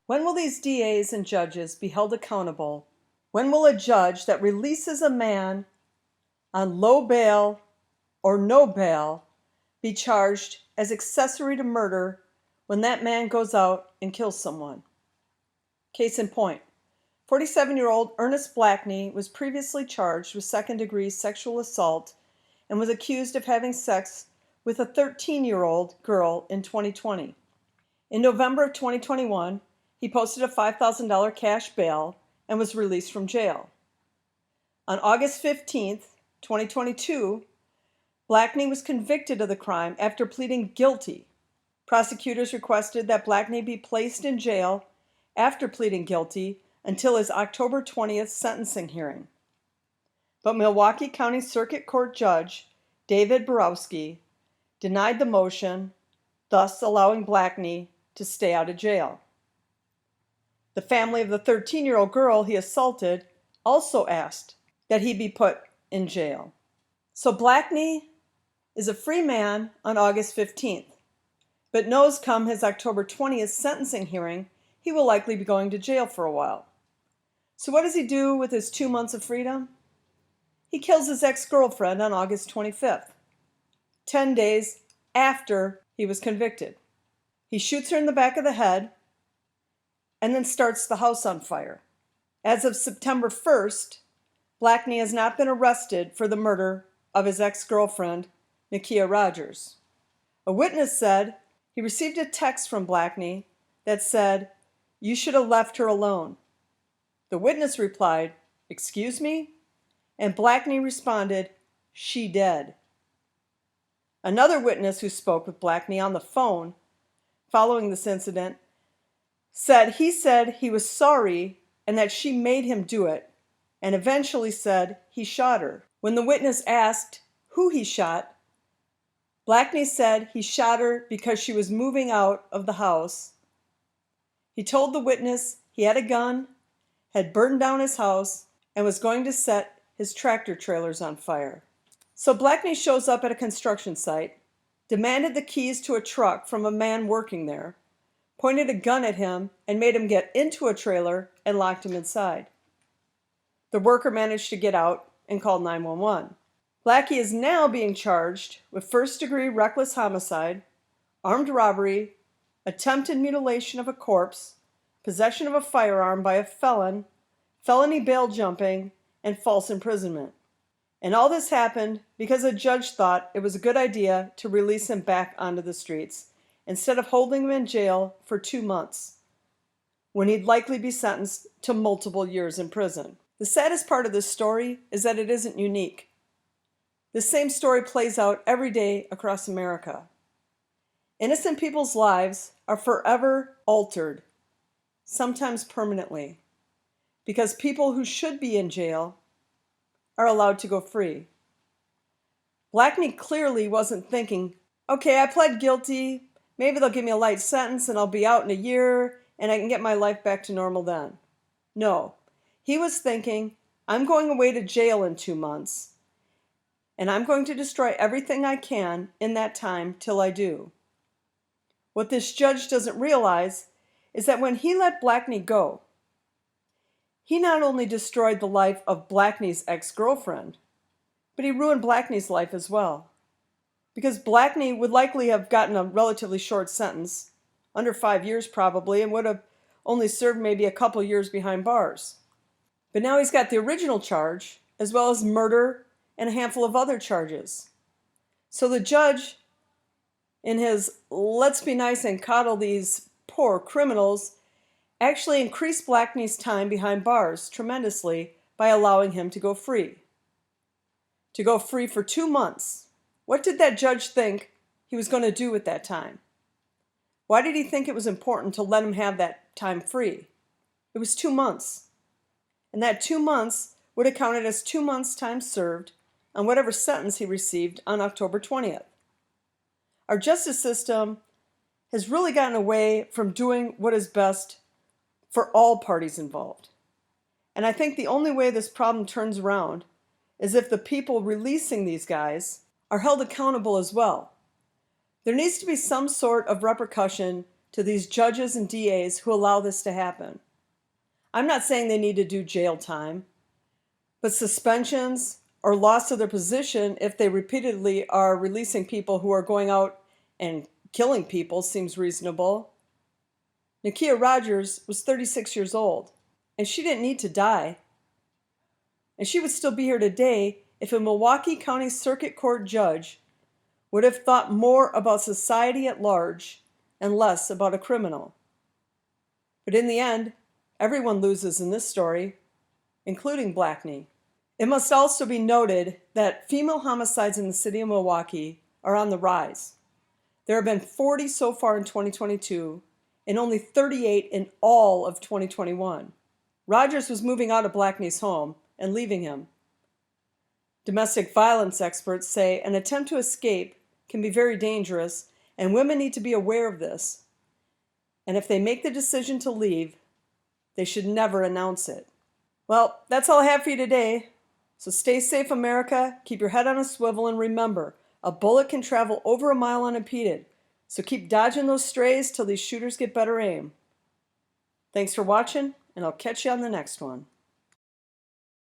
When will these DAs and judges be held accountable? When will a judge that releases a man on low bail or no bail be charged as accessory to murder when that man goes out and kills someone? Case in point, 47-year-old Ernest Blakney was previously charged with second-degree sexual assault and was accused of having sex with a 13-year-old girl in 2020. In November of 2021, he posted a $5,000 cash bail and was released from jail. On August 15, 2022, Blakney was convicted of the crime after pleading guilty. Prosecutors requested that Blakney be placed in jail after pleading guilty until his October 20th sentencing hearing. But Milwaukee County Circuit Court Judge David Borowski denied the motion, thus allowing Blakney to stay out of jail. The family of the 13-year-old girl he assaulted also asked that he be put in jail. So Blakney is a free man on August 15th, but knows come his October 20th sentencing hearing, he will likely be going to jail for a while. So what does he do with his 2 months of freedom? He kills his ex-girlfriend on August 25th, 10 days after he was convicted. He shoots her in the back of the head and then starts the house on fire. As of September 1st, Blakney has not been arrested for the murder of his ex-girlfriend, Nikia Rogers. A witness said he received a text from Blakney that said, "You should have left her alone." The witness replied, "Excuse me?" And Blakney responded, "She dead." Another witness who spoke with Blakney on the phone following this incident said he was sorry and that she made him do it, and eventually said he shot her. When the witness asked who he shot, Blakney said he shot her because she was moving out of the house. He told the witness he had a gun, had burned down his house, and was going to set his tractor trailers on fire. So Blakney shows up at a construction site, demanded the keys to a truck from a man working there, pointed a gun at him, and made him get into a trailer and locked him inside. The worker managed to get out and called 911. Blakney is now being charged with first-degree reckless homicide, armed robbery, attempted mutilation of a corpse, possession of a firearm by a felon, felony bail jumping, and false imprisonment. And all this happened because a judge thought it was a good idea to release him back onto the streets instead of holding him in jail for 2 months, when he'd likely be sentenced to multiple years in prison. The saddest part of this story is that it isn't unique. The same story plays out every day across America. Innocent people's lives are forever altered, sometimes permanently, because people who should be in jail are allowed to go free. Blakney clearly wasn't thinking, okay, I pled guilty, maybe they'll give me a light sentence and I'll be out in a year and I can get my life back to normal then. No, he was thinking, I'm going away to jail in 2 months and I'm going to destroy everything I can in that time till I do. What this judge doesn't realize is that when he let Blakney go, he not only destroyed the life of Blakney's ex-girlfriend, but he ruined Blakney's life as well. Because Blakney would likely have gotten a relatively short sentence, under 5 years probably, and would have only served maybe a couple years behind bars. But now he's got the original charge, as well as murder and a handful of other charges. So the judge, in his let's be nice and coddle these poor criminals, actually increased Blakney's time behind bars tremendously by allowing him to go free. To go free for 2 months. What did that judge think he was going to do with that time? Why did he think it was important to let him have that time free? It was 2 months. And that 2 months would have counted as 2 months' time served on whatever sentence he received on October 20th. Our justice system has really gotten away from doing what is best for all parties involved. And I think the only way this problem turns around is if the people releasing these guys are held accountable as well. There needs to be some sort of repercussion to these judges and DAs who allow this to happen. I'm not saying they need to do jail time, but suspensions or loss of their position if they repeatedly are releasing people who are going out and killing people seems reasonable. Nikia Rogers was 36 years old, and she didn't need to die. And she would still be here today if a Milwaukee County Circuit Court judge would have thought more about society at large and less about a criminal. But in the end, everyone loses in this story, including Blakney. It must also be noted that female homicides in the city of Milwaukee are on the rise. There have been 40 so far in 2022 and only 38 in all of 2021. Rogers was moving out of Blakney's home and leaving him. Domestic violence experts say an attempt to escape can be very dangerous, and women need to be aware of this. And if they make the decision to leave, they should never announce it. Well, that's all I have for you today. So stay safe, America. Keep your head on a swivel, and remember, a bullet can travel over a mile unimpeded. So keep dodging those strays till these shooters get better aim. Thanks for watching, and I'll catch you on the next one.